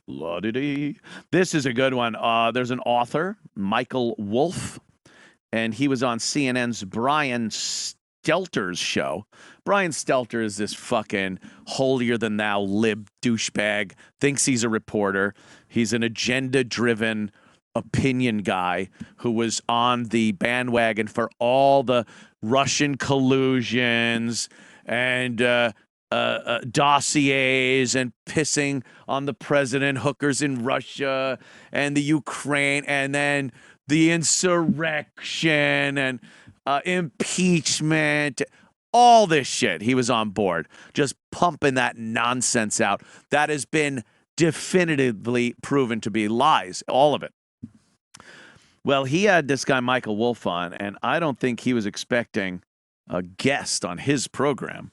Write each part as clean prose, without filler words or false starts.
La-di-dee. This is a good one. There's an author, Michael Wolff, and he was on CNN's Brian Stelter's show. Brian Stelter is this fucking holier-than-thou lib douchebag, thinks he's a reporter. He's an agenda-driven opinion guy who was on the bandwagon for all the Russian collusions and dossiers and pissing on the president, hookers in Russia and the Ukraine, and then the insurrection and impeachment, all this shit. He was on board, just pumping that nonsense out. That has been definitively proven to be lies, all of it. Well, he had this guy, Michael Wolff, on, and I don't think he was expecting a guest on his program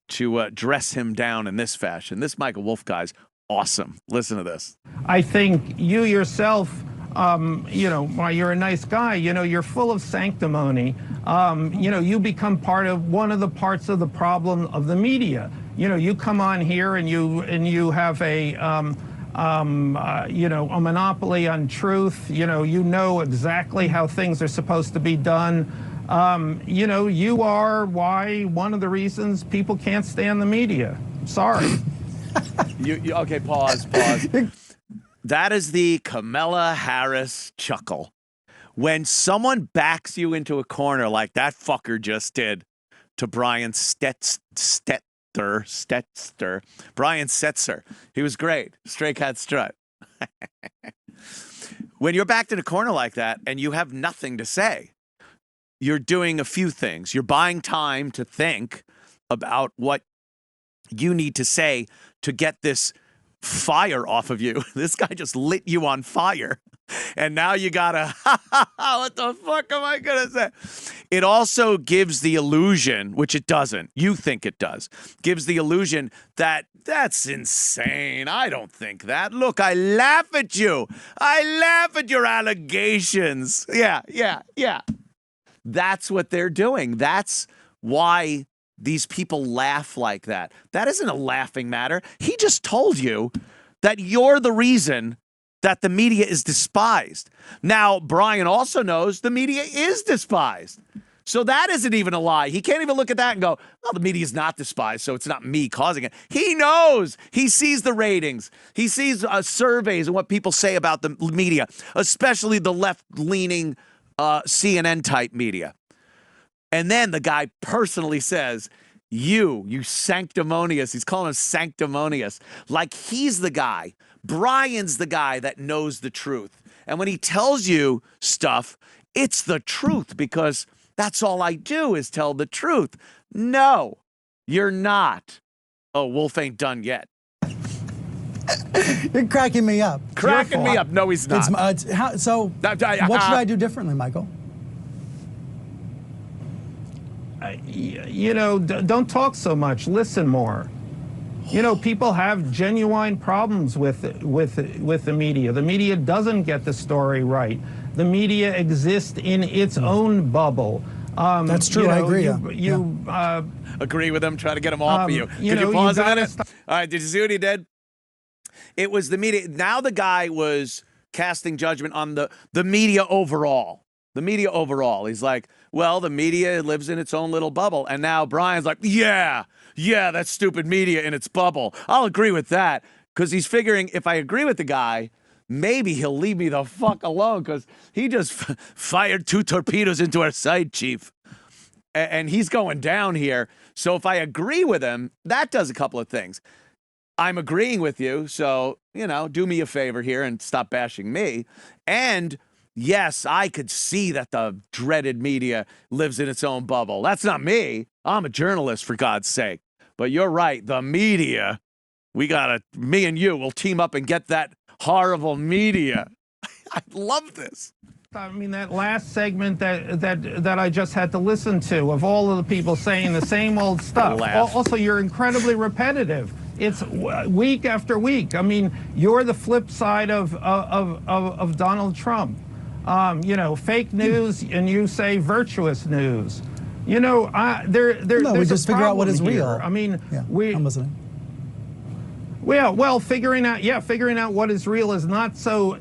to dress him down in this fashion. This Michael Wolff guy's awesome. Listen to this. I think you yourself, while you're a nice guy, you're full of sanctimony. You become part of one of the parts of the problem of the media. You come on here and you have a monopoly on truth. You know exactly how things are supposed to be done. You are one of the reasons people can't stand the media. Sorry. Okay, pause. That is the Kamala Harris chuckle. When someone backs you into a corner like that fucker just did to Brian Stetzer. Brian Setzer. He was great. Stray cat strut. When you're backed in a corner like that and you have nothing to say, you're doing a few things. You're buying time to think about what you need to say to get this fire off of you. This guy just lit you on fire. And now you gotta, what the fuck am I gonna say? It also gives the illusion, which it doesn't, you think it does, gives the illusion that that's insane. I don't think that. Look, I laugh at you. I laugh at your allegations. Yeah. That's what they're doing. That's why these people laugh like that. That isn't a laughing matter. He just told you that you're the reason that the media is despised. Now, Brian also knows the media is despised. So that isn't even a lie. He can't even look at that and go, well, the media is not despised, so it's not me causing it. He knows. He sees the ratings. He sees surveys and what people say about the media, especially the left-leaning CNN-type media. And then the guy personally says, you sanctimonious. He's calling him sanctimonious. Like he's the guy. Brian's the guy that knows the truth. And when he tells you stuff, it's the truth because that's all I do is tell the truth. No, you're not. Oh, Wolff ain't done yet. You're cracking me up. Cracking me up. No, he's not. What should I do differently, Michael? Don't talk so much. Listen more. People have genuine problems with the media. The media doesn't get the story right. The media exists in its own bubble. That's true. I agree. Agree with him. Try to get him off of you. Could you pause a minute? All right. Did you see what he did? It was the media. Now the guy was casting judgment on the media overall. The media overall. He's like, well, the media lives in its own little bubble. And now Brian's like, yeah, that stupid media in its bubble. I'll agree with that. Because he's figuring if I agree with the guy, maybe he'll leave me the fuck alone because he just fired 2 torpedoes into our side, chief. And he's going down here. So if I agree with him, that does a couple of things. I'm agreeing with you. So, do me a favor here and stop bashing me. And yes, I could see that the dreaded media lives in its own bubble. That's not me. I'm a journalist, for God's sake. But you're right. The media, me and you will team up and get that horrible media. I love this. I mean, that last segment that I just had to listen to of all of the people saying the same old stuff. Also, you're incredibly repetitive. It's week after week. I mean, you're the flip side of Donald Trump. Fake news, and you say virtuous news. There's we just figure out what is here. real. I mean, I'm listening. Well, figuring out what is real is not so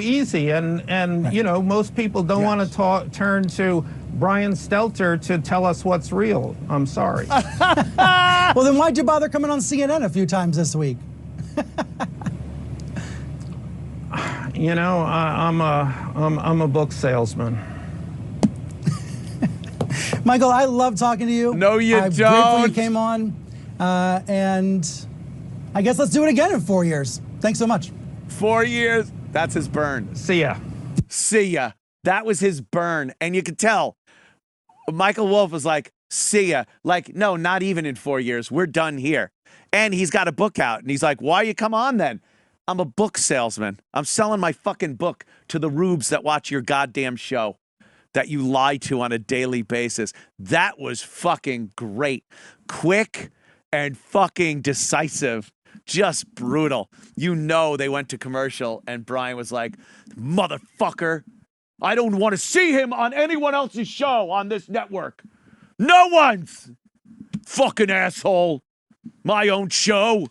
easy, and right. You know, most people don't want to turn to Brian Stelter to tell us what's real. I'm sorry. Well, then why'd you bother coming on CNN a few times this week? You know, I'm a book salesman. Michael, I love talking to you. No, you don't. I'm grateful you came on. And I guess let's do it again in 4 years. Thanks so much. 4 years. That's his burn. See ya. See ya. That was his burn. And you could tell Michael Wolff was like, see ya. Like, no, not even in 4 years. We're done here. And he's got a book out. And he's like, why you come on then? I'm a book salesman. I'm selling my fucking book to the rubes that watch your goddamn show that you lie to on a daily basis. That was fucking great. Quick and fucking decisive. Just brutal. You know they went to commercial and Brian was like, motherfucker, I don't want to see him on anyone else's show on this network. No one's. Fucking asshole. My own show.